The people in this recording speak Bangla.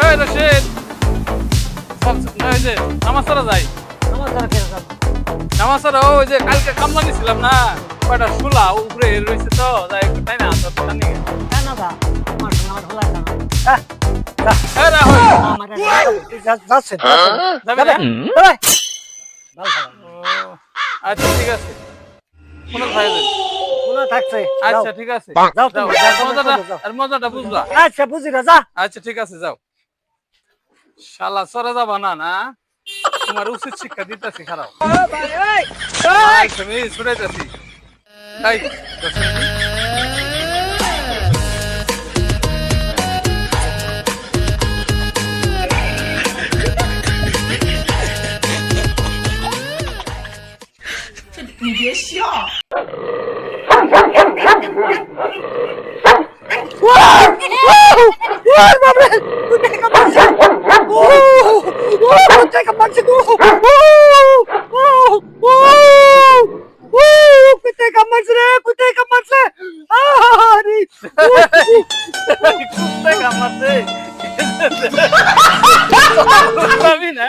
এই রশিদ ওই যে নামাজ পড়া যাই আমার দ্বারা কেন যাব? নামাজ পড়া ওই যে কালকে কামলা নিছিলাম না কয়টা শুলা উপরে রয়েছে তো যাই একটু তাই না তো জানি কেন দা? আমার হলা কেন? এই রাহুল আমার যাচ্ছে যাবি না? ভালো ও, আচ্ছা ঠিক আছে কোনো ভাই মনে থাকছে। আচ্ছা ঠিক আছে যাও যাও তুমি, আর যাও, মজাটা যাও। আর মজাটা বুঝলা আচ্ছা বুঝি না, যা। আচ্ছা ঠিক আছে যাও শালা সরে যাবা না না তোমার উচিত শিক্ষা দিতেছি খারাপ আমি ছুটাইতেছি তাই কুত্তে কামড়াচ্ছে পাবি না